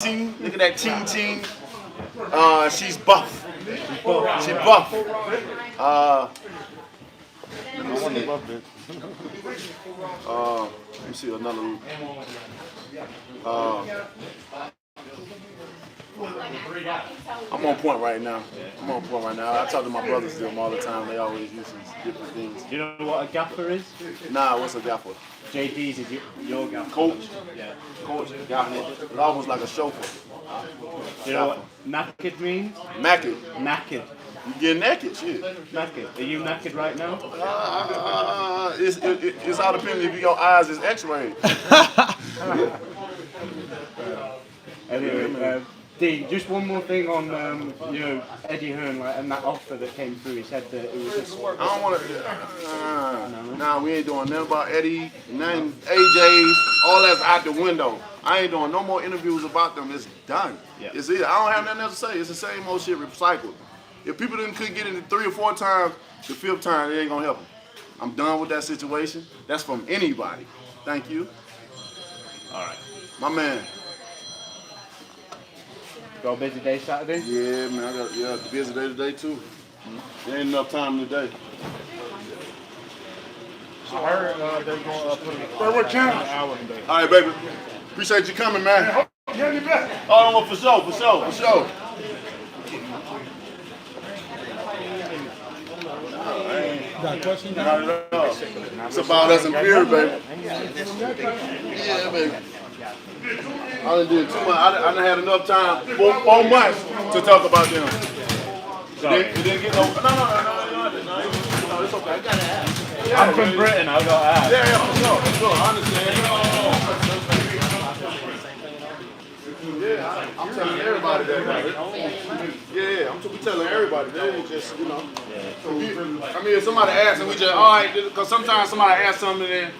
Ting. Look at that Ting Ting. She's buff. She's buff. Let me see another. I'm on point right now. I talk to my brothers to them all the time. They always use different things. Do you know what a gaffer is? Nah, what's a gaffer? JD's is your gaffer. Coach. Yeah. Coach, gaffer. It's almost like a chauffeur. Do you know what knackered means? Naked. Knackered. You get naked, shit. Knackered. Are you knackered right now? It's all depending if your eyes is X-rayed. Anyway, D, just one more thing on Eddie Hearn and that offer that came through. He said that it was just. I don't want to. Nah, we ain't doing nothing about Eddie, nothing AJ's. All that's out the window. I ain't doing no more interviews about them. It's done. Yeah. It's it. I don't have nothing else to say. It's the couldn't old shit recycled. If people couldn't get it 3 or 4 times, the 5th time, it ain't gonna help them. I'm done with that situation. That's from anybody. Thank you. All right. My man. Got a busy day Saturday? Yeah, man. I got a busy day today too. There ain't enough time today. I heard they're going to put an hour today. All right, baby. Appreciate you coming, man. Oh, no, for sure. Got a question? Not at all. It's about us and beer, baby. Yeah, baby. I done did too much. I done had enough time, 4 months, to talk about them. It didn't get no. No, it's okay. I gotta ask. I'm from Britain, I got to ask. Yeah, for sure. I understand. Yeah, I'm telling everybody that. Yeah, I'm telling everybody that. Ain't just, I mean, if somebody asks and we just, all right, because sometimes somebody asks something and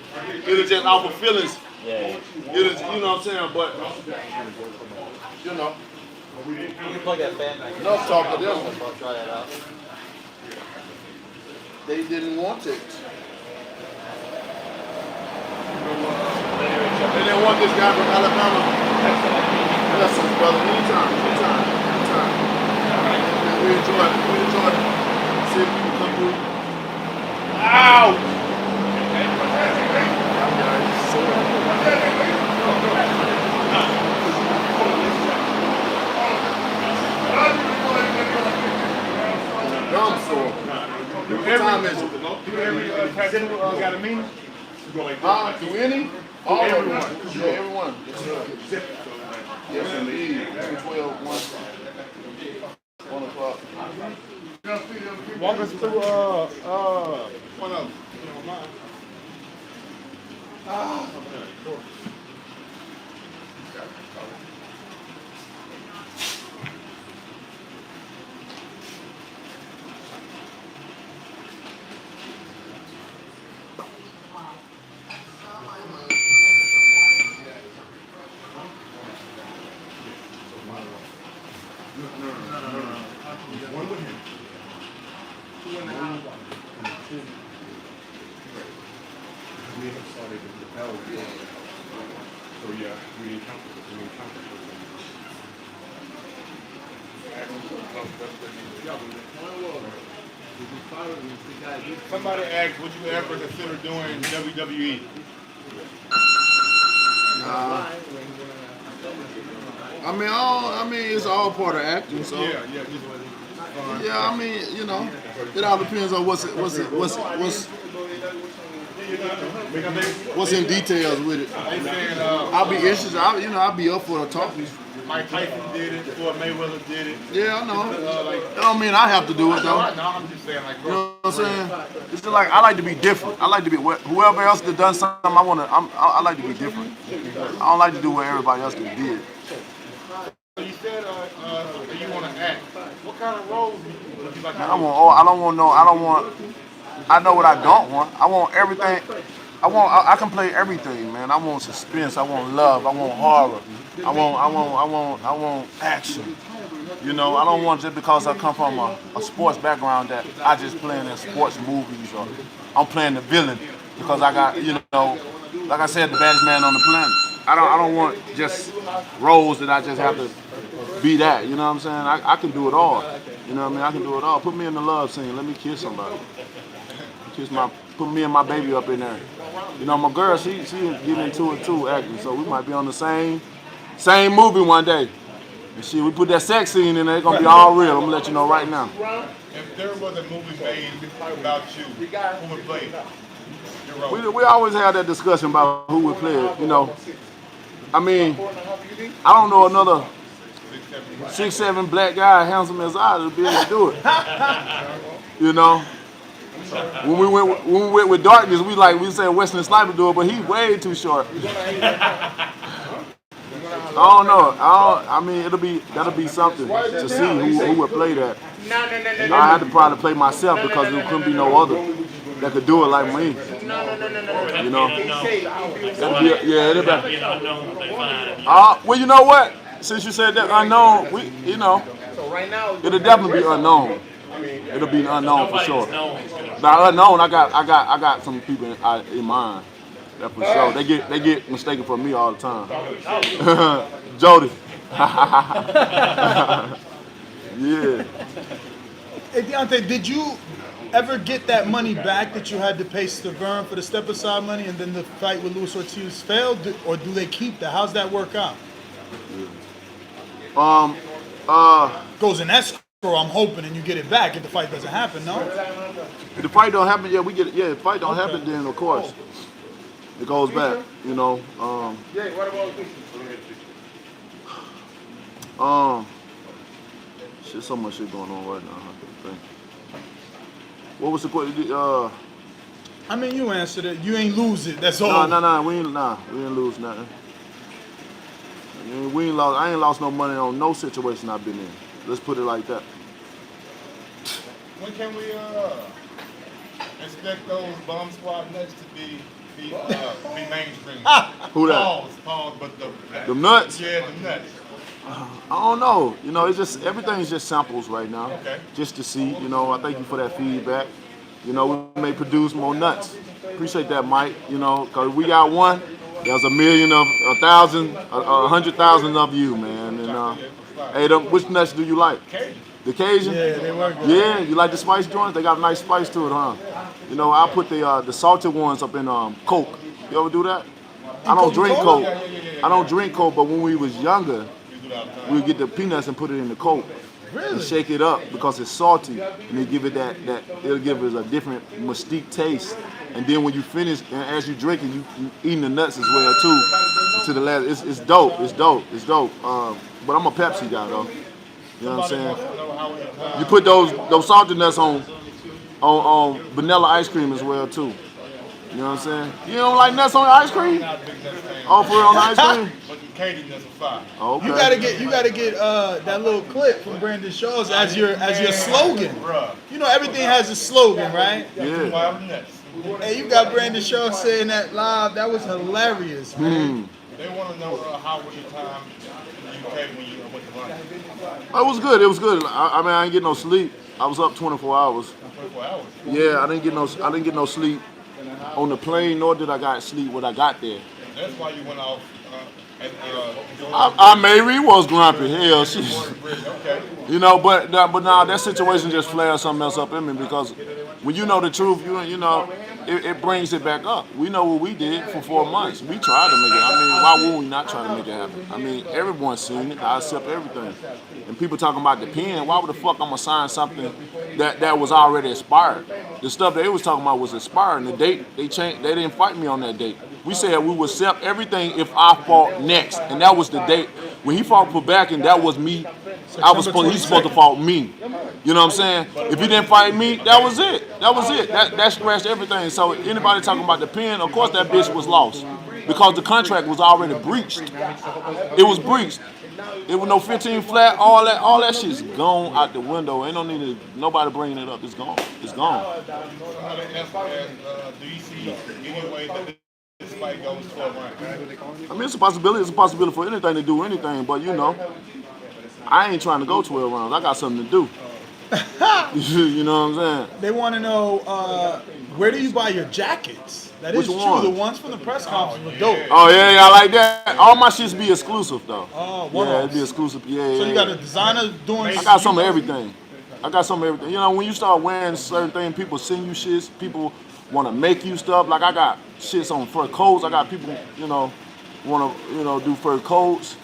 it'll just offer feelings. Yeah. It'll, you know what I'm saying? But, You can plug that fan back in. enough talk to them. I'll try that out. They didn't want it. They didn't want this guy from Alabama. Listen, brother, anytime. We enjoy it. See if people come through. Ow! Gum sore. What time is it? Got a meeting? Do any? All everyone. Yeah, everyone. Yes, indeed. 12, 1 o'clock. Walk us through one of them. We have started to propel forward. So yeah, we encountered Somebody asked, would you ever consider doing WWE? I mean, it's all part of acting. So Yeah. yeah, I mean, it all depends on what's in details with it. They saying I'll be interested. I'll be up for a talk. Mike Tyson did it, Floyd Mayweather did it. Yeah, I know. That don't mean I have to do it though. No, I'm just saying, like, You know what I'm saying? It's just like I like to be different. I like to be whoever else that done something. I like to be different. I don't like to do what everybody else did. So you said you want to act. What kind of roles would you like to do? I know what I don't want. I want everything. I can play everything, man. I want suspense. I want love. I want horror. I want action. I don't want just because I come from a sports background that I just playing in sports movies or I'm playing the villain because I got, like I said, the baddest man on the planet. I don't want just roles that I just have to be that. You know what I'm saying? I can do it all. You know what I mean? I can do it all. Put me in the love scene. Let me kiss somebody. Put me and my baby up in there. You know, my girl, she getting into it too, acting. So we might be on the same movie one day. And shit, we put that sex scene in there. It's gonna be all real. I'm gonna let you know right now. If there was a movie made about you, who would play it? We always have that discussion about who would play it. You know, I mean, I don't know another 6'7" black guy, handsome as I, to be able to do it. You know, when we went with Darkness, we said Wesley Snipes do it, but he's way too short. I don't know. I mean, that'll be something to see who would play that. I had to probably play myself because there couldn't be no other that could do it like me. You know? It'll be. Well, you know what? Since you said that unknown, it'll definitely be unknown. It'll be unknown for sure. Now unknown, I got some people in mind. That for sure. They get mistaken for me all the time. Jody. Yeah. Hey Deontay, did you ever get that money back that you had to pay Stavern for the step aside money, and then the fight with Luis Ortiz failed, or do they keep that? How's that work out? Goes in escrow, I'm hoping, and you get it back if the fight doesn't happen. No. If the fight don't happen, we get it. Yeah, if the fight don't happen, then of course it goes back. You know. Shit, so much shit going on right now. I think. What was the question? I mean, you answered it. You ain't lose it. That's all. No. We ain't lose nothing. We ain't lost. I ain't lost no money on no situation I've been in. Let's put it like that. When can we expect those bomb squad nuts to be mainstream? Who that? Pause, but the nuts? Yeah, the nuts. I don't know. You know, it's just everything's just samples right now. Okay. Just to see. You know, I thank you for that feedback. You know, we may produce more nuts. Appreciate that, Mike. You know, cause we got one. There's 1,000,000, 100,000 of you, man. And hey, which nuts do you like? The Cajun? Yeah, they work good. Yeah, you like the spice joints? They got a nice spice to it, huh? You know, I put the salted ones up in Coke. You ever do that? I don't drink Coke. I don't drink Coke, but when we was younger, we would get the peanuts and put it in the Coke. Really? And shake it up because it's salty, and they give it it'll give it a different mystique taste. And then when you finish, and as you drink it, you eating the nuts as well too. To the last, it's dope. It's dope. But I'm a Pepsi guy though. You know what I'm saying? You put those salted nuts on vanilla ice cream as well too. You know what I'm saying? You don't like nuts on ice cream? Oh, for real on ice cream? But the Cajun nuts are fire. Okay. You gotta get that little clip from Brandon Shaw's as your slogan. You know everything has a slogan, right? Yeah. Hey, you got Brandon Shaw saying that live. That was hilarious, man. They want to know how was your time in the UK when you went to London? It was good. I mean, I didn't get no sleep. I was up 24 hours. 24 hours? Yeah, I didn't get no sleep on the plane, nor did I got sleep when I got there. That's why you went off. I maybe was grumpy. Hell, Okay. you know, but now that situation just flared something else up in me because when you know the truth, you know, it brings it back up. We know what we did for 4 months. We tried to make it. I mean, why would we not try to make it happen? I mean, everyone's seen it. I accept everything. And people talking about the pen. Why would the fuck I'm gonna sign something that was already expired? The stuff they was talking about was expired, and the date they changed. They didn't fight me on that date. We said we would accept everything if I fought next, and that was the date when he fought for back, and that was me. He's supposed to fight me. You know what I'm saying? If he didn't fight me, that was it. That scratched everything. So anybody talking about the pen, of course that bitch was lost because the contract was already breached. It was breached. It was no 15 flat. All that shit's gone out the window. Ain't no need nobody bringing it up. It's gone. It's gone. Do you see any way that this fight goes 12 rounds? I mean, it's a possibility. It's a possibility for anything to do anything. But you know, I ain't trying to go 12 rounds. I got something to do. You know what I'm saying? They want to know Where do you buy your jackets? That Which is true. one? The ones from the press conference were dope. Oh yeah, I like that. All my shits be exclusive though. Oh, yeah, one-offs. it'd be exclusive. Yeah, So yeah. you got a designer doing. I got some of everything. I got some of everything. You know, when you start wearing certain things, people send you shits. People want to make you stuff. Like I got shits on fur coats. I got people, want to, do fur coats.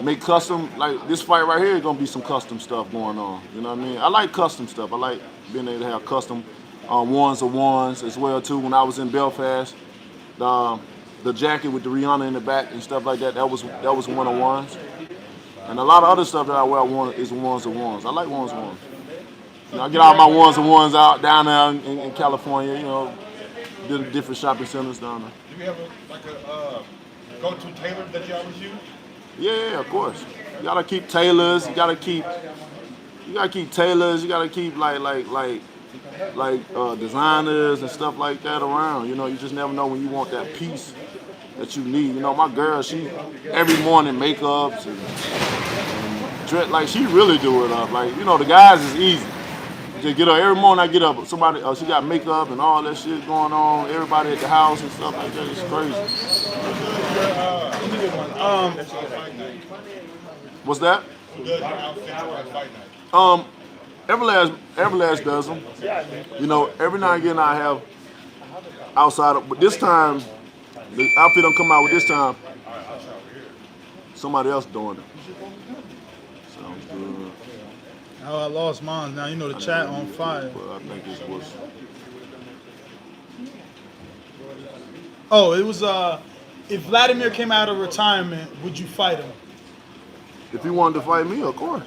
Make custom. Like this fight right here is gonna be some custom stuff going on. You know what I mean? I like custom stuff. I like being able to have custom ones of ones as well too. When I was in Belfast, the jacket with the Rihanna in the back and stuff like that. That was one of ones. And a lot of other stuff that I wear is ones of ones. I like ones of ones. I get all my ones of ones out down there in California. Different shopping centers down there. Do you have a go-to tailor that you always use? Yeah, of course. You gotta keep tailors. You gotta keep tailors. You gotta keep like designers and stuff like that around. You just never know when you want that piece that you need. My girl, she every morning makeups and dress, like she really do it up. Like the guys is easy. Just get up every morning. I get up. Somebody, she got makeup and all that shit going on. Everybody at the house and stuff like that. It's crazy. What's that? Everlast does them. Every now and again I have outside of, but this time the outfit I'm coming out with this time, somebody else doing it. Sounds good. Oh, I lost mine. Now the chat on fire. But I think it's was. Oh, it was if Vladimir came out of retirement, would you fight him? If he wanted to fight me, of course.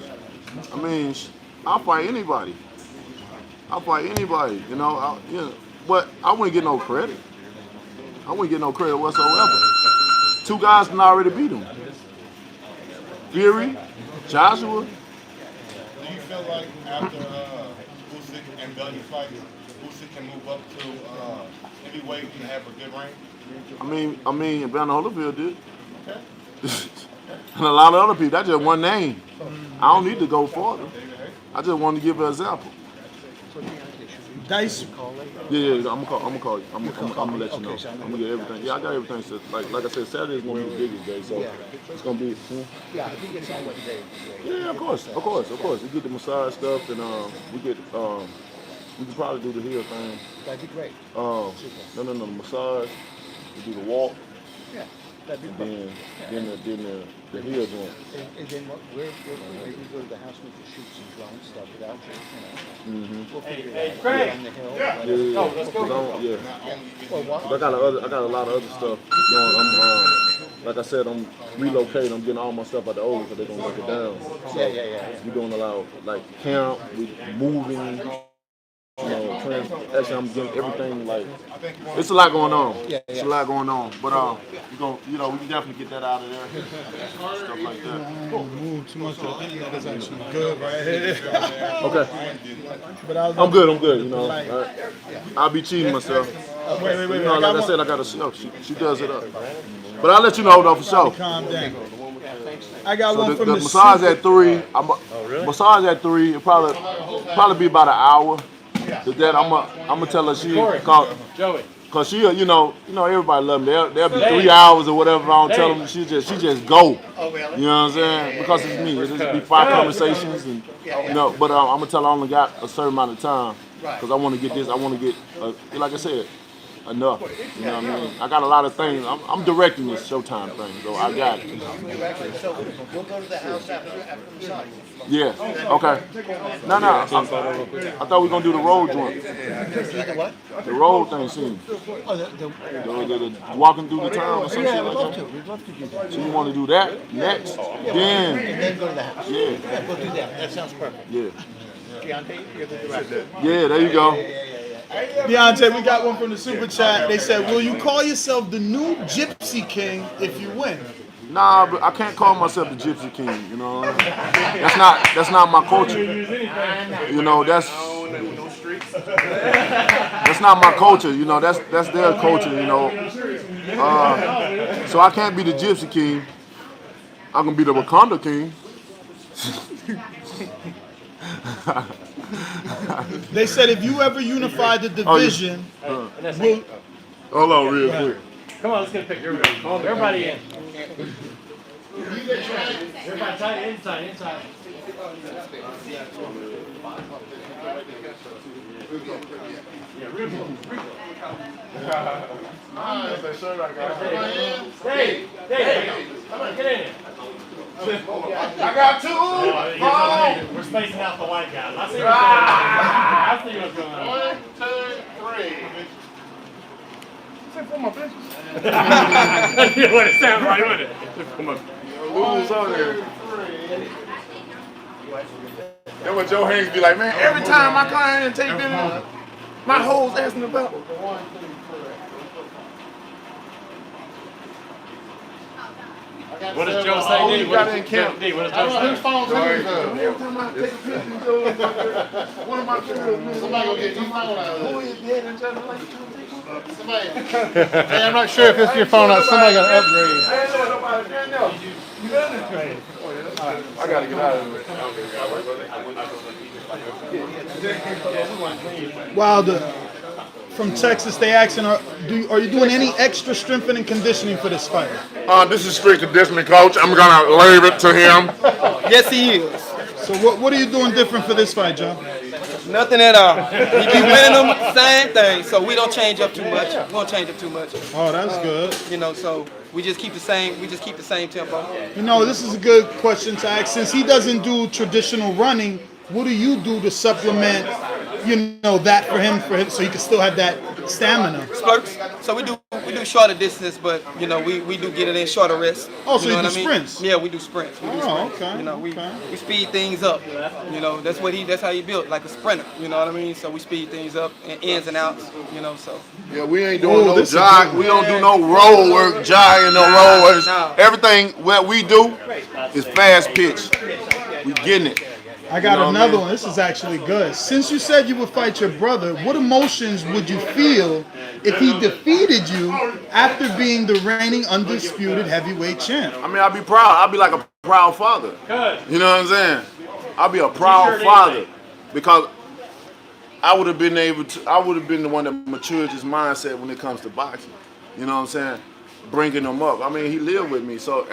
I mean, I'll fight anybody. But I wouldn't get no credit. I wouldn't get no credit whatsoever. Two guys can already beat him. Fury, Joshua. Do you feel like after Usyk and Belly fight, Usyk can move up to heavyweight and have a good reign? I mean, Evander Holyfield did. And a lot of other people. That's just one name. I don't need to go further. I just wanted to give an example. Dice. Yeah, I'm gonna call you. I'm gonna let you know. I'm gonna get everything. Yeah, I got everything set. Like I said, Saturday is gonna be the biggest day, so it's gonna be. Yeah, I think it's on what day. Yeah, of course. We get the massage stuff, and we can probably do the heel thing. That'd be great. No, the massage. We do the walk. Yeah, that'd be And great. then the heel joint. And then maybe we go to the house with the shoot some drone stuff without you. We'll figure it out. Craig. On the hill. Yeah, let's go. Yeah. Well, what? But I got a lot of other stuff going. Like I said, I'm relocating. I'm getting all my stuff out the old because they're gonna break it down. So Yeah. we're doing a lot of like camp, we moving. Actually, I'm getting everything like it's a lot going on. It's a lot going on. But we can definitely get that out of there. Stuff like that. I don't move too much. I think that is actually good right here. Okay. But I was I'm good. I'll be cheating myself. Wait. Like I said, I got a show. She does it up. But I'll let you know though for sure. Calm down. I got So one the from the massage at 3. Massage at 3. It'll probably be about an hour. That I'm gonna tell her Joey. cause she everybody love me. There'll be 3 hours or whatever. I don't tell them. She just go. Oh, really? You know what I'm saying? Because it's me. It'll just be 5 conversations and But I'm gonna tell her I only got a certain amount of time because I want to get this. I want to get like I said. Enough. You know what I mean? I got a lot of things. I'm directing this Showtime thing, so I got it. So we'll go to the house after the massage. Yeah. Okay. No. I thought we were gonna do the road joint. Do the what? The road thing scene. Oh, The walking through the town or some shit like that. We'd love to do that. So you want to do that next? And Then. then go to the house. Yeah. Yeah, we'll do that. That sounds perfect. Yeah. Deontay, you're the director. Yeah. There you go. Deontay, we got one from the super chat. They said, "Will you call yourself the new Gypsy King if you win?" Nah, but I can't call myself the Gypsy King. You know, that's not my culture. You know, that's not my culture. You know, that's their culture. You know, so I can't be the Gypsy King. I can be the Wakanda King. They said if you ever unify the division, we'll, Hold on real quick. Come on, let's get a picture. Everybody in. Everybody tight, inside. Yeah, real close. Hey, get in here. I got two. We're spacing out the white guys. I see what's going on. 1, 2, 3. For my business. You want to sound right with it. Who's on there? That's what Joe Haynes be like, man. Every time I come in and take video, my hoes asking about. What does Joe say, D? You got it in camp. D, what does I Joe don't know whose say? phone's these Every time I take a picture, Joe, one of my girls, man. Somebody go get your phone out of Who there. is dead and just like, trying to take one? Somebody. Hey, I'm not sure if it's your phone out. Somebody got to upgrade. I ain't know nobody there now. You done it? I gotta get out of here. Wilder, from Texas, they asking, are you doing any extra strengthening and conditioning for this fight? This is strict conditioning, coach. I'm gonna leave it to him. Yes, he is. So what are you doing different for this fight, Joe? Nothing at all. He keep winning them, same thing. So we don't change up too much. We don't change up too much. Oh, that's good. You know, so we just keep the same. We just keep the same tempo. You know, this is a good question to ask. Since he doesn't do traditional running, what do you do to supplement, you know, that for him so he can still have that stamina? Spurts. So we do shorter distance, but you know we do get it in shorter rests. Oh, so you know you what do I mean? sprints? Yeah, we do sprints. We do sprints. Okay. You know, we okay. speed things up. You know, that's how he built, like a sprinter. You know what I mean? So we speed things up and ins and outs. You know, so. Yeah, we ain't doing no this is jog. good. We don't do no roll work, jogging, no roll work. Nah. Everything what we do is fast pitch. We getting it. I got You know what I another mean? one. This is actually good. Since you said you would fight your brother, what emotions would you feel if he defeated you after being the reigning undisputed heavyweight champ? I mean, I'll be proud. I'll be like a proud father. You know what I'm saying? I'll be a proud father because I would have been the one that matured his mindset when it comes to boxing. You know what I'm saying? Bringing him up. I mean, he lived with me, so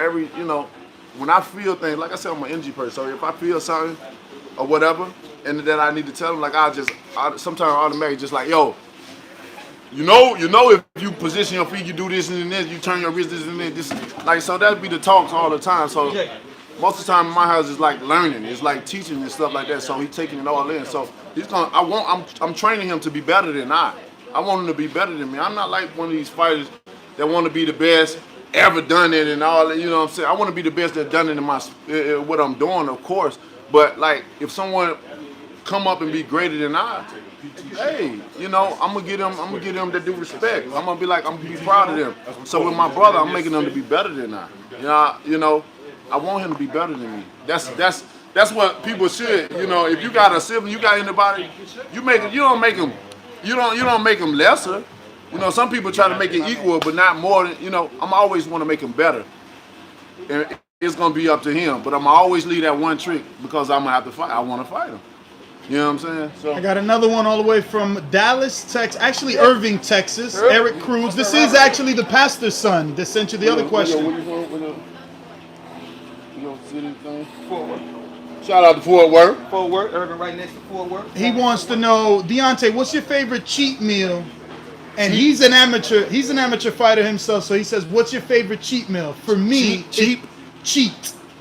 when I feel things, like I said, I'm an energy person. So if I feel something or whatever, and that I need to tell him, like I sometimes automatically just like, yo, you know, if you position your feet, you do this and this, you turn your wrist this and this, like so that'd be the talks all the time. So most of the time in my house is like learning, it's like teaching and stuff like that. So he's taking it all in. So I'm training him to be better than I want him to be better than me. I'm not like one of these fighters that want to be the best ever done it and all that, you know what I'm saying? I want to be the best that done it in my what I'm doing, of course. But like if someone come up and be greater than I, hey, you know, I'm gonna get them that do respect. I'm gonna be proud of them. So with my brother, I'm making them to be better than I. You know, I want him to be better than me. That's what people should. You know, if you got a sibling, you got anybody, you don't make them lesser. You know, some people try to make it equal, but not more than, you know, I'm always want to make him better. And it's going to be up to him. But I'm going to always leave that one trick because I'm going to have to fight. I want to fight him. You know what I'm saying? So I got another one all the way from Dallas, Texas. Actually, Irving, Texas. Eric Cruz. This is actually the pastor's son that sent you the other question. Shout out to Fort Worth. Fort Worth, Irving, right next to Fort Worth. He wants to know, Deontay, what's your favorite cheat meal? And he's an amateur fighter himself, so he says, what's your favorite cheat meal? For me, cheat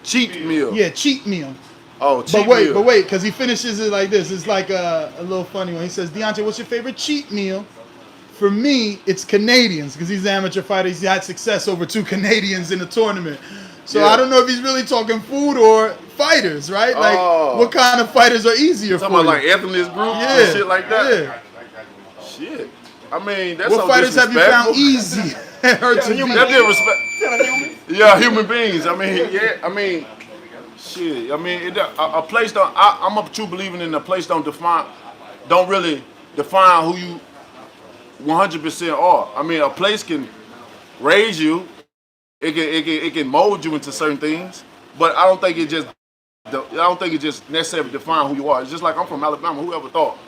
meal. Yeah, cheat meal. Oh, cheat meal. But wait, because he finishes it like this. It's like a little funny one. He says, Deontay, what's your favorite cheat meal? For me, it's Canadians, because he's an amateur fighter. He's had success over 2 Canadians in the tournament. So I don't know if he's really talking food or fighters, right? Like, what kind of fighters are easier for you? Talking about like ethnic groups and shit like that? Yeah. Shit. I mean, that's what fighters have you found easy? That's disrespect. Yeah, human beings. I mean, shit. I mean, a place don't. I'm a true believer in a place don't really define who you 100% are. I mean, a place can raise you. It can mold you into certain things, but I don't think it just I don't think it just necessarily define who you are. It's just like I'm from Alabama. Whoever thought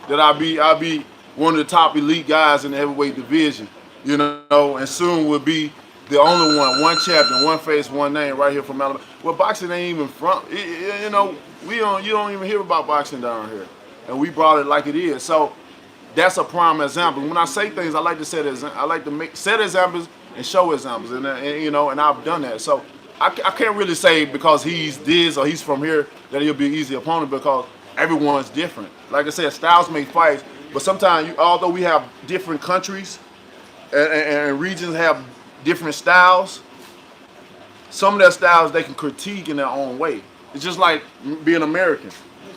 that I'd be one of the top elite guys in the heavyweight division, you know, and soon will be the only one champion, one face, one name right here from Alabama. Well, boxing ain't even from, you know, you don't even hear about boxing down here, and we brought it like it is. So that's a prime example. When I say things, I like to set examples and show examples, and you know, and I've done that. So I can't really say because he's this or he's from here that he'll be an easy opponent, because everyone's different. Like I said, styles make fights, but sometimes, although we have different countries and regions have different styles, some of their styles they can critique in their own way. It's just like being American.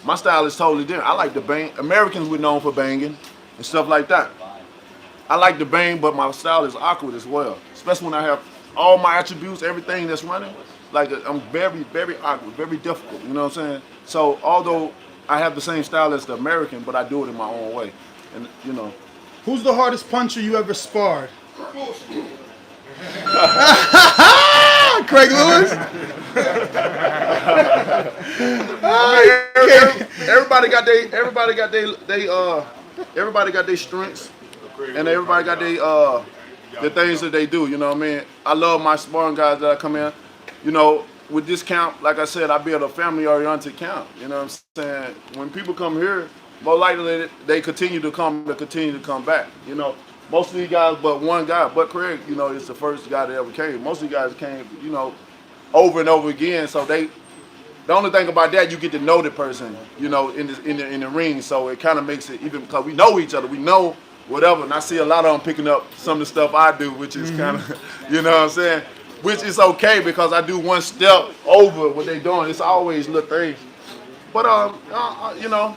My style is totally different. I like to bang. Americans were known for banging and stuff like that. I like to bang, but my style is awkward as well. Especially when I have all my attributes, everything that's running. Like, I'm very, very awkward, very difficult, you know what I'm saying? So although I have the same style as the American, but I do it in my own way. And, you know. Who's the hardest puncher you ever sparred? Craig Lewis? Everybody got their strengths, and everybody got the things that they do. You know what I mean? I love my sparring guys that I come in. You know, with this camp, like I said, I build a family-oriented camp. You know what I'm saying? When people come here, more likely they continue to come back. You know, most of these guys, but one guy, but Craig, you know, is the first guy that ever came. Most of these guys came, you know, over and over again. So the only thing about that, you get to know the person, you know, in the ring. So it kind of makes it, even because we know each other, we know whatever. And I see a lot of them picking up some of the stuff I do, which is kind of, you know what I'm saying? Which is okay, because I do one step over what they doing. It's always little things. But you know,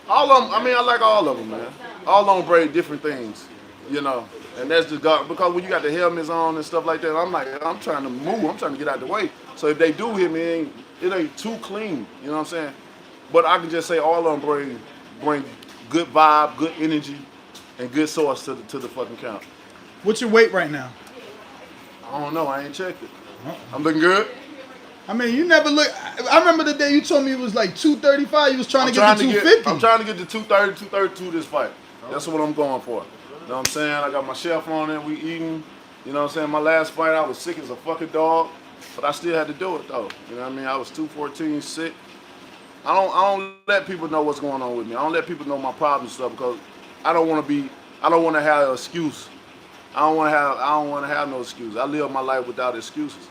all of them. I mean, I like all of them, man. All of them bring different things, you know. And that's just because when you got the helmets on and stuff like that, I'm trying to move. I'm trying to get out the way. So if they do hit me, it ain't too clean. You know what I'm saying? But I can just say all of them bring good vibe, good energy, and good source to the fucking count. What's your weight right now? I don't know. I ain't checked it. I'm looking good. I mean, you never look. I remember the day you told me it was like 235. You was trying to get to 250. I'm trying to get to 230, 232 this fight. That's what I'm going for. You know what I'm saying? I got my chef on it. We eating. You know what I'm saying? My last fight, I was sick as a fucking dog, but I still had to do it though. You know what I mean? I was 214 sick. I don't let people know what's going on with me. I don't let people know my problems and stuff, because I don't want to have an excuse. I don't want to have no excuse. I live my life without excuses.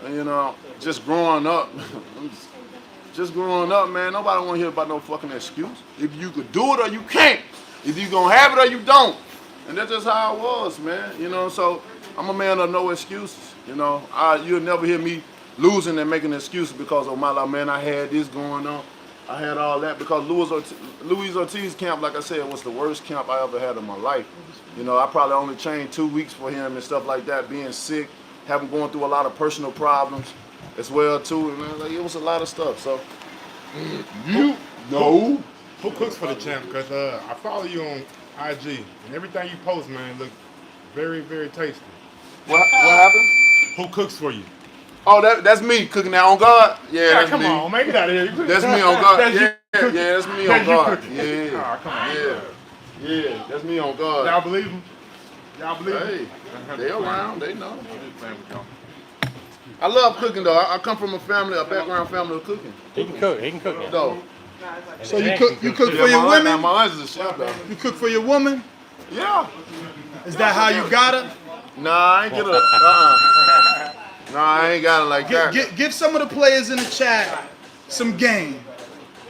And, you know, just growing up, man, nobody want to hear about no fucking excuse. If you could do it or you can't. If you gonna have it or you don't. And that's just how I was, man. You know, so I'm a man of no excuses. You know, you'll never hear me losing and making excuses because of my life. Man, I had this going on. I had all that, because Luis Ortiz's camp, like I said, was the worst camp I ever had in my life. You know, I probably only trained 2 weeks for him and stuff like that, being sick, having going through a lot of personal problems as well too. And man, like, it was a lot of stuff. So You know who cooks for the champ? Because I follow you on IG, and everything you post, man, look very, very tasty. what happened? Who cooks for you? Oh, that's me cooking that on God. Yeah, that's come me. on, man, get out of here. That's me on God. That's Yeah, you that's me on That's you God. cooking. Yeah, Oh, come on. yeah, that's me on God. Y'all believe him? Y'all believe Hey, him? they around, they know. I love cooking though. I come from a background family of cooking. He can cook. He can cook. Though. So you cook for Yeah, your women? my aunt is a chef though. You cook for your woman? Yeah. Is that how you got her? Nah, I ain't get her. Nah, I ain't got it like that. Give some of the players in the chat some game.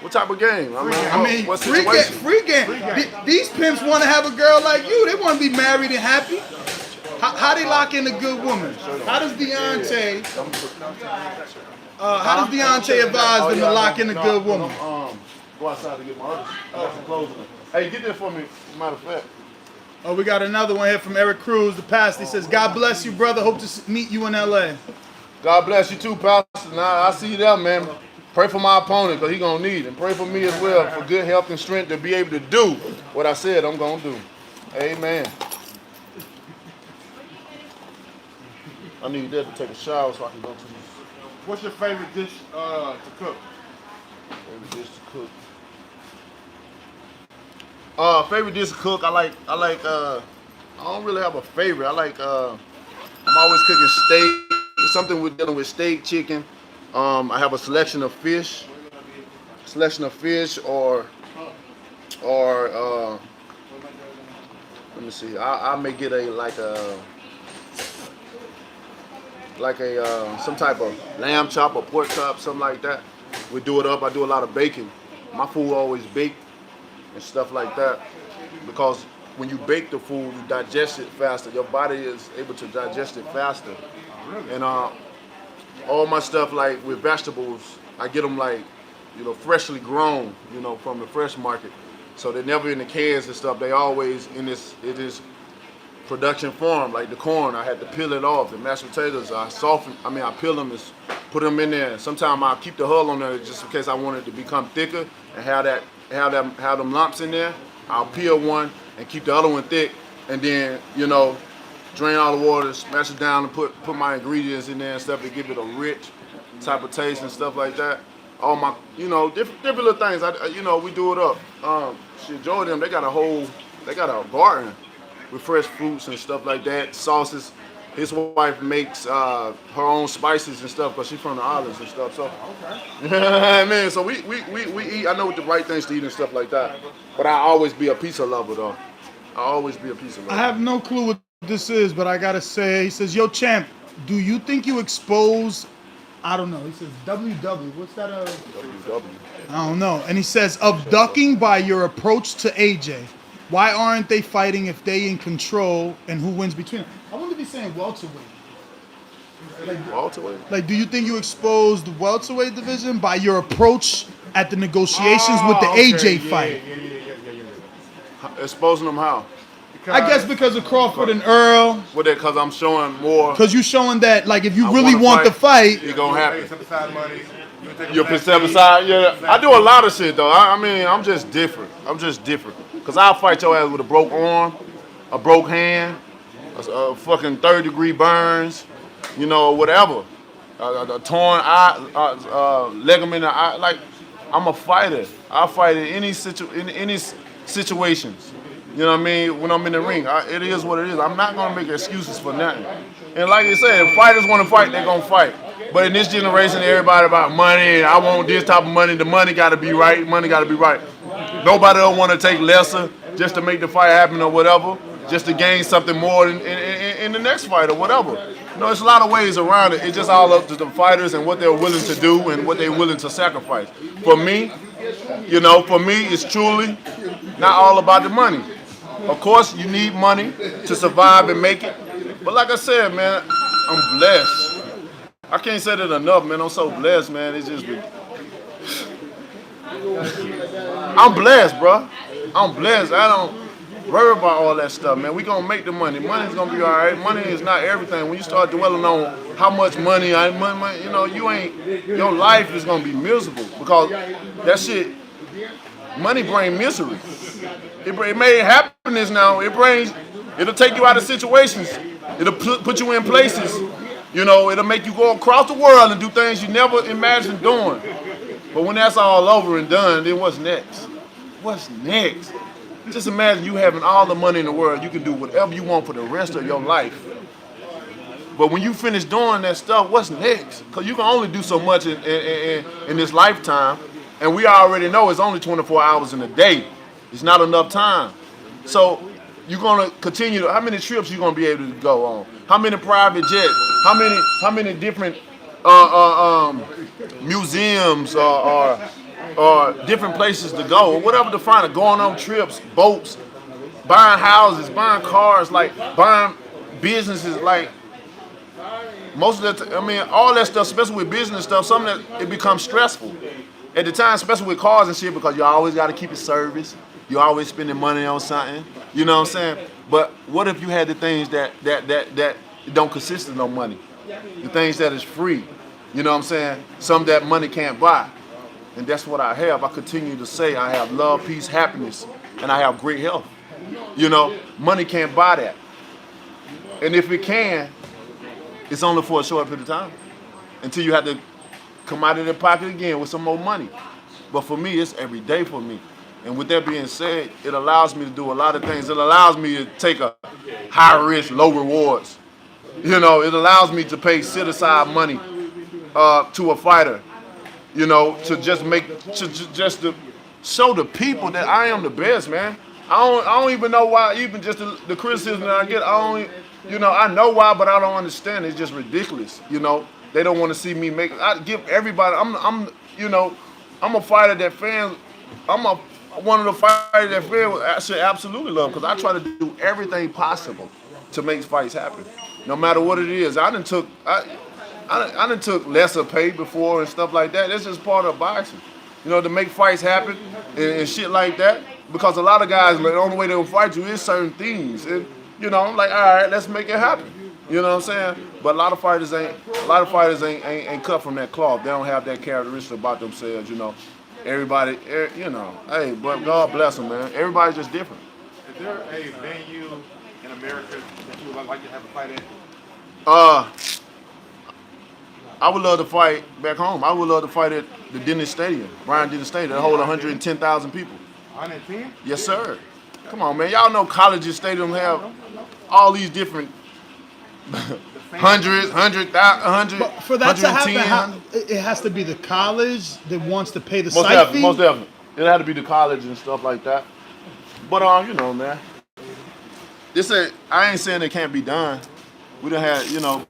What type of game? I mean, what free game. These pimps want to have a girl like you. They want to be married and happy. How they lock in a good woman? How does Deontay advise them to lock in a good woman? Go outside to get my other. I got some clothes in. Hey, get that for me. Matter of fact. Oh, we got another one here from Eric Cruz, the pastor. He says, "God bless you, brother. Hope to meet you in LA." God bless you too, Pastor. Nah, I see you there, man. Pray for my opponent, because he's going to need it. And pray for me as well for good health and strength to be able to do what I said I'm going to do. Amen. I need that to take a shower so I can go to What's your favorite dish to cook? Favorite dish to cook. Favorite dish to cook. I don't really have a favorite. I'm always cooking steak. Something with dealing with steak, chicken. I have a selection of fish. Or let me see. I may get some type of lamb chop or pork chop, something like that. We do it up. I do a lot of baking. My food always baked and stuff like that, because when you bake the food, you digest it faster. Your body is able to digest it faster. And all my stuff, like with vegetables, I get them freshly grown, from the fresh market. So they're never in the cans and stuff. They always in this production form. Like the corn, I had to peel it off. The mashed potatoes, I peel them and put them in there. Sometimes I'll keep the hull on there just in case I want it to become thicker and have them lumps in there. I'll peel one and keep the other one thick, and then drain all the water, smash it down, and put my ingredients in there and stuff to give it a rich type of taste and stuff like that. All my different little things. We do it up. Joe and them, they got a garden with fresh fruits and stuff like that, sauces. His wife makes her own spices and stuff, because she's from the islands and stuff. So, man, so we eat. I know what the right things to eat and stuff like that. But I always be a pizza lover, though. I have no clue what this is, but I gotta say, he says, "Yo, champ, do you think you expose?" I don't know. He says, "WW." What's that? WW. I don't know. And he says, "Abducting by your approach to AJ. Why aren't they fighting if they in control, and who wins between them?" I wouldn't be saying welterweight. Welterweight? Like, do you think you exposed the welterweight division by your approach at the negotiations with the AJ fight? Exposing them how? I guess because of Crawford and Earl. Well, because I'm showing more. Because you're showing that, like, if you really want the fight, it's gonna happen. You'll put set aside. Yeah, I do a lot of shit though. I'm just different. Cause I'll fight your ass with a broke arm, a broke hand, a fucking 3rd-degree burns, whatever. A torn eye, ligament in the eye. Like, I'm a fighter. I fight in any situations. You know what I mean? When I'm in the ring, it is what it is. I'm not gonna make excuses for nothing. And like you said, if fighters want to fight, they're gonna fight. But in this generation, everybody about money. I want this type of money. The money gotta be right. Money gotta be right. Nobody will want to take lesser just to make the fight happen or whatever, just to gain something more in the next fight or whatever. It's a lot of ways around it. It's just all up to the fighters and what they're willing to do and what they're willing to sacrifice. For me, it's truly not all about the money. Of course, you need money to survive and make it. But like I said, man, I'm blessed. I can't say that enough, man. I'm so blessed, man. It's just... I'm blessed, bro. I'm blessed. I don't worry about all that stuff, man. We gonna make the money. Money's gonna be all right. Money is not everything. When you start dwelling on how much money, your life is gonna be miserable, because that shit, money brings misery. It made happiness now. It'll take you out of situations. It'll put you in places. It'll make you go across the world and do things you never imagined doing. But when that's all over and done, then what's next? What's next? Just imagine you having all the money in the world. You can do whatever you want for the rest of your life. But when you finish doing that stuff, what's next? Because you can only do so much in this lifetime. And we already know it's only 24 hours in a day. It's not enough time. So you're going to continue. How many trips you going to be able to go on? How many private jets? How many different museums or different places to go, or whatever to find, going on trips, boats, buying houses, buying cars, like buying businesses, like most of that. All that stuff, especially with business stuff, something that it becomes stressful at the time, especially with cars and shit, because you always got to keep it serviced. You always spending money on something. You know what I'm saying? But what if you had the things that don't consist of no money? The things that is free. You know what I'm saying? Some that money can't buy. And that's what I have. I continue to say I have love, peace, happiness, and I have great health. Money can't buy that. And if it can, it's only for a short period of time. Until you have to come out of their pocket again with some more money. But for me, it's every day for me. And with that being said, it allows me to do a lot of things. It allows me to take a high risk, low rewards. You know, it allows me to pay set aside money to a fighter. You know, to just to show the people that I am the best, man. I don't even know why. Even just the criticism that I get, I know why, but I don't understand. It's just ridiculous. You know, they don't want to see me make. I give everybody. I'm a fighter that fans. One of the fighters that fans should absolutely love, because I try to do everything possible to make fights happen, no matter what it is. I done took lesser pay before and stuff like that. That's just part of boxing, you know, to make fights happen and shit like that. Because a lot of guys, like, the only way they'll fight you is certain things, and you know, I'm like, all right, let's make it happen. You know what I'm saying? But a lot of fighters ain't cut from that cloth. They don't have that characteristic about themselves, you know. Everybody, you know, hey, but God bless them, man. Everybody's just different. Is there a venue in America that you would like to have a fight at? I would love to fight back home. I would love to fight at the Dennis Stadium, Brian Dennis Stadium. That hold 110,000 people. 110? Yes, sir. Come on, man. Y'all know colleges stadiums have all these different hundreds, 100,000, But for that to 110. happen, it has to be the college that wants to pay the Most site definitely, fee. most definitely. It had to be the college and stuff like that. But you know, man. I ain't saying it can't be done. We done had, you know,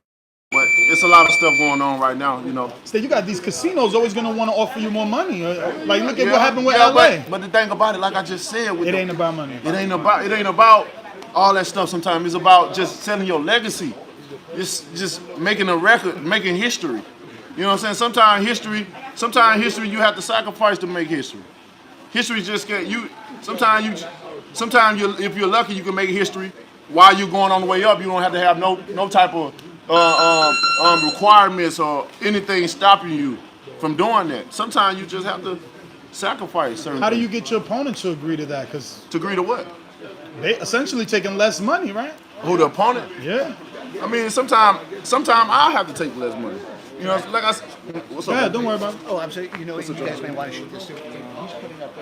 but it's a lot of stuff going on right now, you know. So you got these casinos always gonna want to offer you more money. Like look at what happened with LA. But the thing about it, like I just said, It ain't about money. It ain't about all that stuff. Sometimes it's about just selling your legacy, just making a record, making history. You know what I'm saying? Sometimes history you have to sacrifice to make history. History just get you. Sometimes if you're lucky, you can make history while you're going on the way up. You don't have to have no type of requirements or anything stopping you from doing that. Sometimes you just have to sacrifice certain How do you things. get your opponent to agree to that? Because To agree to what? they essentially taking less money, right? Who, the opponent? Yeah. I mean, sometimes I have to take less money. You know, like I said, what's up? Yeah, don't worry about it. Oh, I'm saying, you know, you guys may want to shoot this too. He's putting up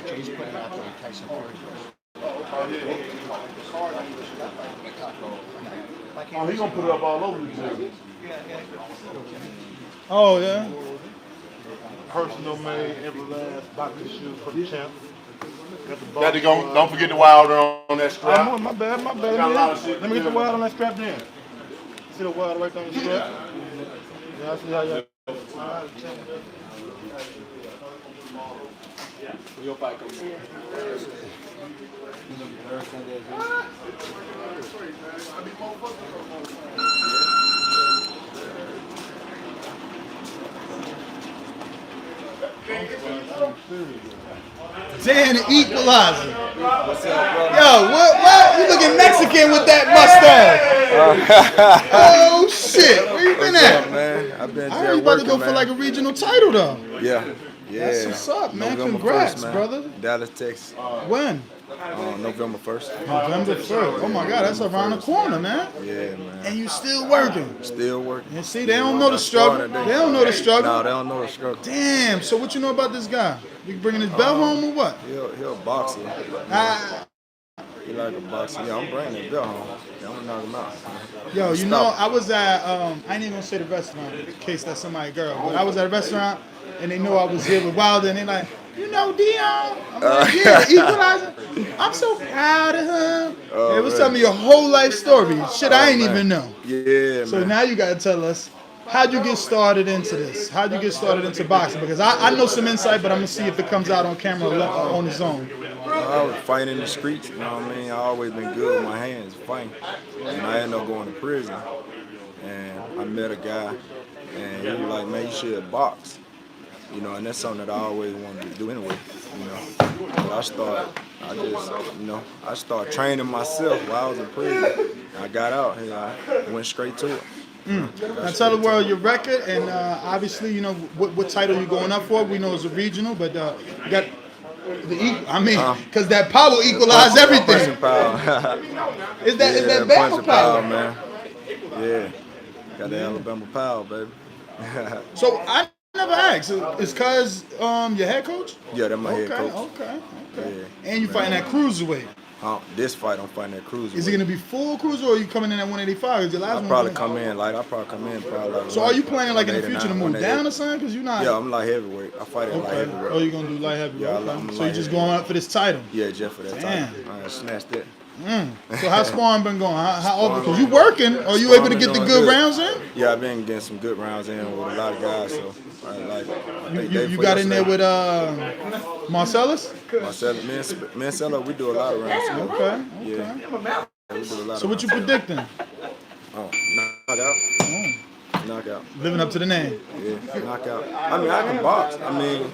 Jay's putting up a Tyson Fury. Oh, he's gonna put it up all over the gym. Oh yeah. Personal made every last boxing shoe for the champ. Got to go. Don't forget the wilder on that strap. Oh, my bad. Got a lot of shit. Let me get the wild on that strap then. See the wild right there on the strap? Yeah, I see how you. Your fight comes in. Dan the Equalizer. Yo, what? You looking Mexican with that mustache? Oh shit, where you been at? Man, I've been I heard you about to go for like a regional title though. Yeah. That's what's up, man. November Congrats, 1st, man. brother. Dallas, Texas. When? November 1st. November 3rd. Oh my God, that's around the corner, man. Yeah, man. And you still working. Still working. And see, they don't know the struggle. They don't know the struggle. No, they don't know the struggle. Damn. So what you know about this guy? You bringing his belt home or what? He'll box it. Ah, He like a boxer. Yeah, I'm bringing his belt home. Yeah, I'm gonna knock him out. yo, you know, I was at, I ain't even gonna say the restaurant in case that's somebody's girl, but I was at a restaurant and they know I was here with Wilder and they like, you know Dion? I'm like, yeah, Equalizer. I'm so proud of him. It was telling me your whole life story. Shit I ain't even know. Yeah, So man. now you gotta tell us, how'd you get started into this? How'd you get started into boxing? Because I know some insight, but I'm gonna see if it comes out on camera on its own. I was fighting in the streets, you know what I mean? I always been good with my hands, fighting. And I ended up going to prison. And I met a guy, and he was like, man, you should box. You know, and that's something that I always wanted to do anyway, you know. But I started training myself while I was in prison. I got out here, I went straight to it. Now tell the world your record, and obviously, you know, what title you're going up for. We know it's a regional, but you got because that power equalized everything. Punching power. Is that Bama punching power? man. Yeah, got the Alabama power, baby. So I never asked. Is Cuz your head coach? Yeah, that's my head Okay, coach. okay. Yeah. And you fighting at cruiserweight. This fight, I'm fighting at cruiser. Is it gonna be full cruiser or are you coming in at 185? Is your last I'll one? probably come in like So are you planning like in the future to move 189, down or something? Cause you're not. Yeah, I'm light heavyweight. I fight at light Okay. heavyweight. Oh, you're gonna do light heavyweight. Yeah, Okay. I'm So light you're just heavyweight. going up for this title. Yeah, just for that Damn. title. I snatched that. So how's sparring been going? How often? Because you Sparring- working? Are you able to sparring get the doing good rounds in? Yeah, I've been getting some good rounds in with a lot of guys. So I think You got in there with Marcellus? Marcellus, me and Cello, we do a lot of rounds. together. Okay. Yeah. We do a lot So of what you rounds. predicting? Oh, knockout. Knockout. Living up to the name. Yeah, knockout. I mean, I can box. I mean,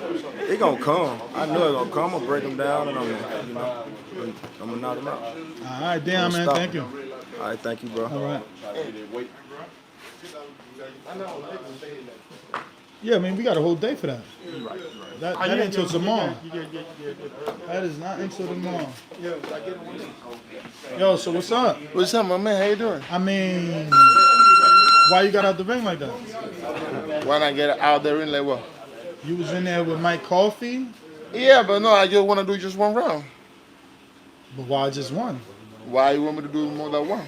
it gonna come. I know it gonna come. I'm gonna break him down, and I'm gonna knock him out. All right, damn man, Stop thank you. him. All right, thank you, bro. All right. Yeah, I mean, we got a whole day for that. That ain't until tomorrow. That is not until tomorrow. Yo, so what's up? What's up, my man? How you doing? I mean, why you got out the ring like that? Why not get out there and like what? You was in there with Mike Coffey, Yeah, but no, I just want to do just one round. but why just one? Why you want me to do more than one?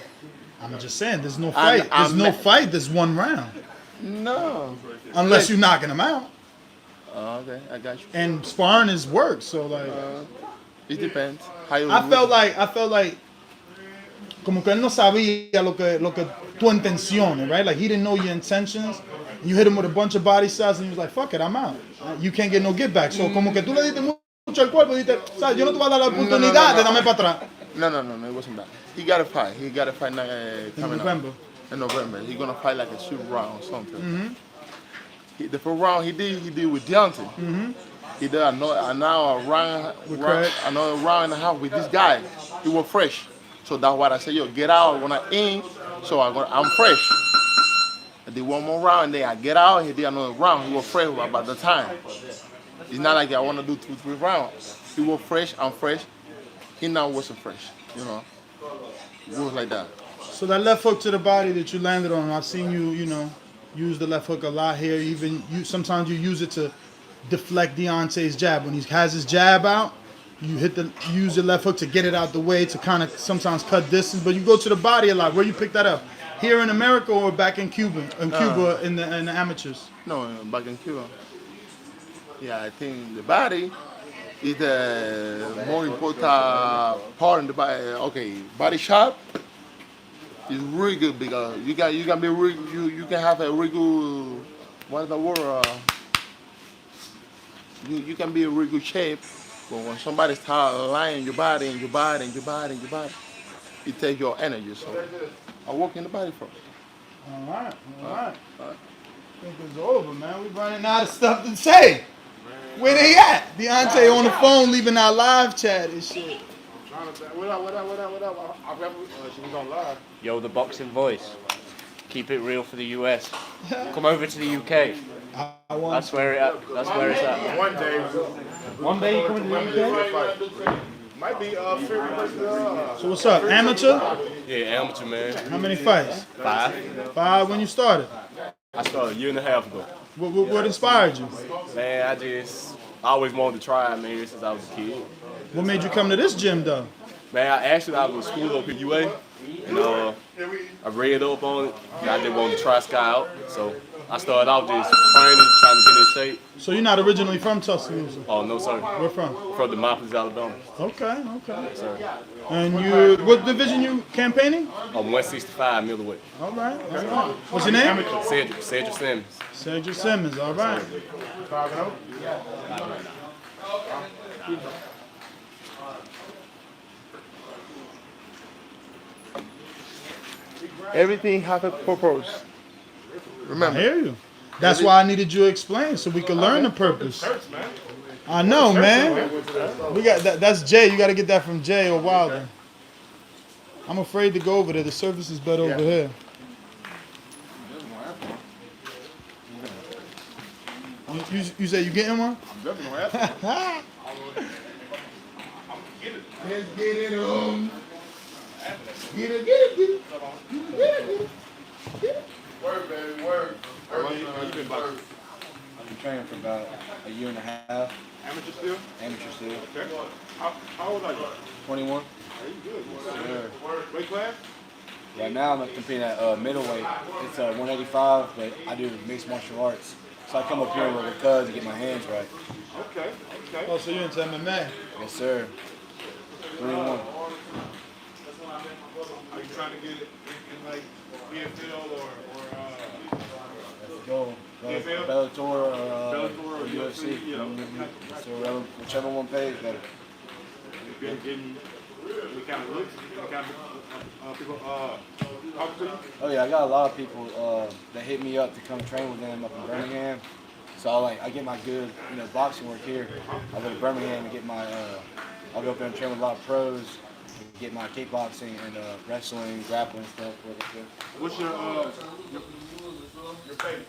I'm just saying, there's no fight. There's no fight. There's one round. No. Unless you're knocking him out. Oh, okay, I got you. And sparring is work, so like. It depends. How you I felt like, como que él no sabía lo que tu intenciones, right? Like he didn't know your intentions. You hit him with a bunch of body shots, and he was like, "Fuck it, I'm out. You can't get no get back." So como que tú le diste mucho al cuerpo, dijiste, "Sabes, yo no te voy a dar la oportunidad de darme para atrás." No, it wasn't that. He got to fight. He got to fight coming November. up. In November. He's going to fight like a shoot round or something. The first round he did with Deontay. He did another round and a half with this guy. He was fresh. So that's why I said, yo, get out when I in. So I'm fresh. I did one more round, and then I get out. He did another round. He was fresh about the time. It's not like I want to do 2-3 rounds. He was fresh. I'm fresh. He now wasn't fresh. You know, it was like that. So that left hook to the body that you landed on, I've seen you, use the left hook a lot here. Even sometimes you use it to deflect Deontay's jab. When he has his jab out, you use your left hook to get it out the way to kind of sometimes cut distance. But you go to the body a lot. Where you pick that up? Here in America or back in Cuba? In Cuba in the amateurs. No, back in Cuba. Yeah, I think the body is the more important part in the body. Okay, body shot is really good because you can be you can have a really good, what's the word? You can be in really good shape, but when somebody starts lying your body and your body and your body and your body, it takes your energy. So I work in the body first. All right. I think it's over, man. We're running out of stuff to say. Where they at? Deontay on the phone, leaving our live chat and shit. What up? She was on live. Yo, the boxing voice. Keep it real for the US. Come over to the UK. That's where it's at. One day. One day you come to the UK? Might be Fury versus So what's up, amateur? Yeah, amateur, man. How many fights? 5. 5 when you started. I started a year and a half ago. What inspired you? Man, I always wanted to try it, man, since I was a kid. What made you come to this gym though? Man, I was in school up at UA, and I read up on it, and I just wanted to try Sky out. So I started out just training, trying to get in shape. So you're not originally from Tuscaloosa? Oh, no, sir. Where from? From Demopolis, Alabama. Okay. Yes, sir. And what division you campaigning? 165 middleweight. All right. What's your name? Cedric Simmons. Cedric Simmons, all right. Everything has a purpose. Remember. I hear you. That's why I needed you to explain so we could learn the purpose. I know, man. We got that's Jay. You got to get that from Jay or Wilder. I'm afraid to go over there. The service is better over here. You say you getting one? Let's get it on. Get it. Word, baby, word. How long you been boxing? I've been training for about a year and a half. Amateur still? Amateur still. Okay. How old are you? 21. Are you good? Yeah. Weight class? Right now I'm competing at middleweight. It's 185, but I do mixed martial arts. So I come up here with a cuz to get my hands right. Okay. Okay. Oh, so you're into MMA? Yes, sir. 3-1. Are you trying to get it in like PFL or Let's go. Bellator or UFC. So whichever one pays better. Getting any kind of looks, any kind of people talking to you? Oh yeah, I got a lot of people that hit me up to come train with them up in Birmingham. So I get my good, boxing work here. I go to Birmingham and get my, I'll go up there and train with a lot of pros, and get my kickboxing and wrestling, grappling stuff. What's your favorite?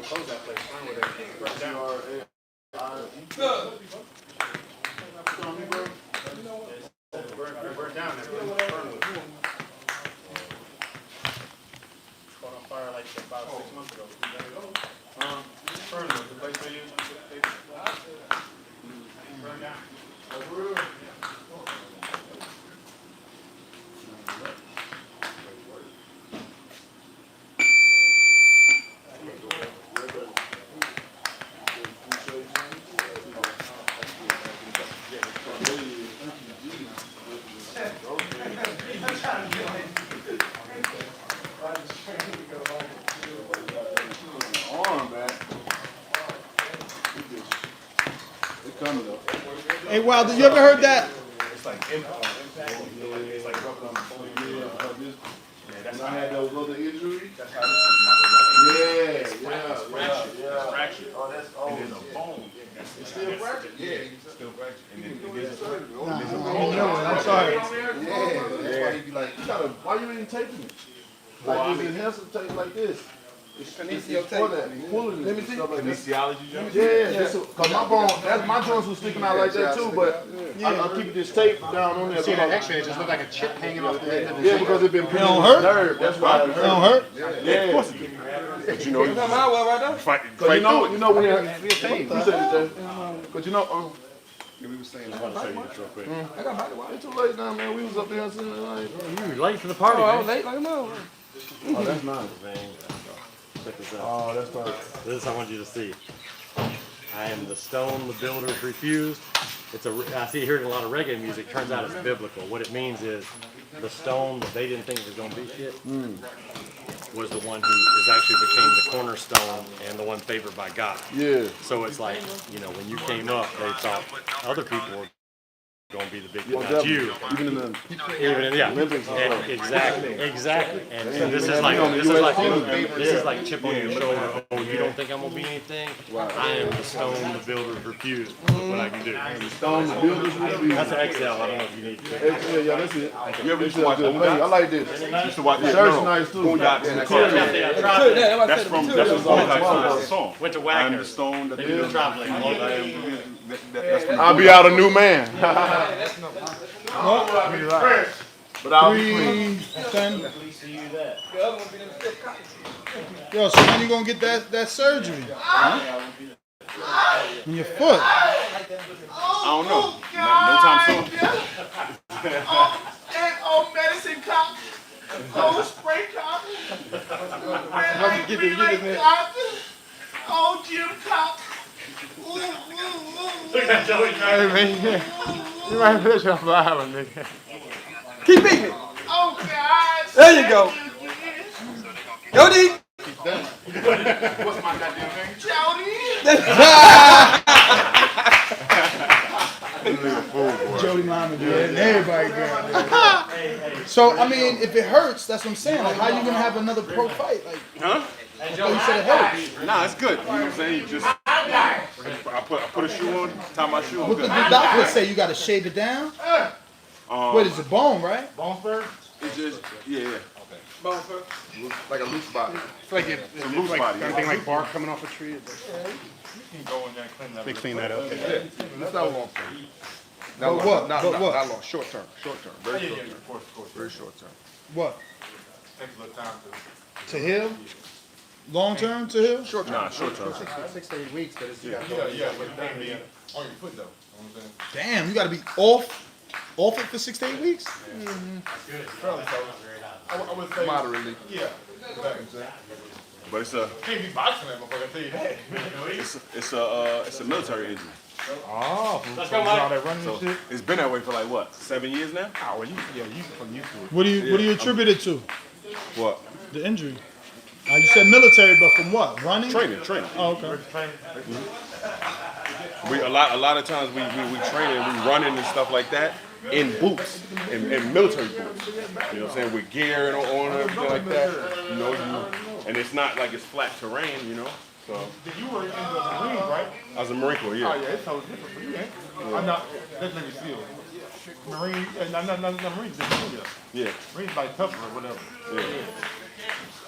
Close that place. Right down. Burn down there. Caught on fire like about 6 months ago. Fernwood, the place where you burn down. Hey, Wilder, you ever heard that? It's like impact. It's like rubbing on the bone. That's how I had those other injuries. That's how this is. Yeah. Fracture. Oh, that's old. And there's a bone. It's still fractured? Yeah. It's still fractured. And then there's a surgery. I'm sorry. Yeah. That's why you be like, why you ain't taping it? Like this enhancer tape like this. It's for that. Pulling it and stuff like that. Kinesiology joint? Yeah, because my bone, my joints was sticking out like that too, but I keep this tape down on there. See that X-ray, it just looked like a chip hanging off the end of the Yeah, because it been It don't hurt? nerve. That's why it don't hurt? Yeah, of course it do. But you know, you fight when you have, because we were saying, I want to tell you this real quick. I got body wash. It's too late now, man. We was up there sitting like. You were late for the party, I man. was late like a mother. Oh, that's nice. Check this out. Oh, that's nice. This I want you to see. I am the stone the builders refused. I see here in a lot of reggae music. Turns out it's biblical. What it means is the stone that they didn't think was going to be shit was the one who actually became the cornerstone and the one favored by God. Yeah. So it's like, when you came up, they thought other people were going to be the big one, not definitely. you. Even in the Olympics. Exactly. And this is like chip on your shoulder. Oh, you don't think I'm gonna be anything? I am the stone the builders refused. Look what I can do. Stone the builders refused. That's an XL. I don't know if you need it. Yeah, that's it. You ever used to watch Boondocks? I like this. Used to watch Shirt's nice too. Boondocks in the car. That's from Boondocks song. Went to I'm Wagner. the stone that They do the traveling. That's from I'll be out a new man. But I'll be free. 10. Yo, so when you gonna get that surgery? In your foot? I don't know. No time soon. Oh, medicine cop. Oh, spray cop. Oh, Jim cop. Hey, man. You might finish off the island, nigga. Keep beating. Oh, God. There you go. Go D. What's my goddamn name? Jody. Jody Mama, dude. Everybody good. So, I mean, if it hurts, that's what I'm saying. Like, how you gonna have another pro fight? Like, Huh? I thought you said it hurts. Nah, it's good. You know what I'm saying? You just, I put a shoe on, tie my shoe on. What the doctor say? You gotta shave it down? Wait, it's a bone, right? Bone spur? It's just, yeah. Bone spur. Like a loose body. It's like It's a loose body. kind of thing like bark coming off a tree. Go in there and clean that. They clean that up. Yeah. That's not long term. But what? Not But what? long. Short term. Short term. Very short term. Very short term. What? Takes a little time To heal? Long term to heal? Short term. Nah, short term. 6 to 8 weeks, but it's Yeah, but it can't be on your foot though. You know what I'm saying? Damn, you gotta be off it for 6 to 8 weeks? Fairly so. I would say Moderately. Yeah. Exactly. But it's a Can't be boxing that motherfucker, I tell you that. it's a military injury. Oh, Let's go, Mike. all that running So and shit. it's been that way for like what, 7 years now? Oh, well, you from used to it. What do you attribute it to? What? The injury. You said military, but from what? Running? Training. Oh, okay. We a lot of times we train and we running and stuff like that in boots, in military boots. You know what I'm saying? With gear and on and everything like that. You know, and it's not like it's flat terrain, you know. So You were in the Marines, right? I was a Marine Corps, Oh yeah. yeah, it's totally different for you, ain't it? I'm not. That's Navy SEAL. Marine, no Marines. Yeah. Marines like tougher or whatever. Yeah.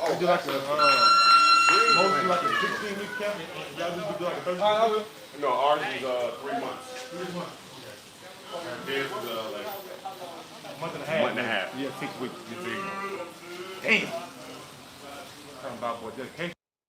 Oh, do like mostly like a 16-week camp. Y'all just do like a 30-week. No, ours is 3 months. 3 months. Theirs is like Month and a half. month and a half. Yeah, 6 weeks. You see. Damn. Talking about boy dedication.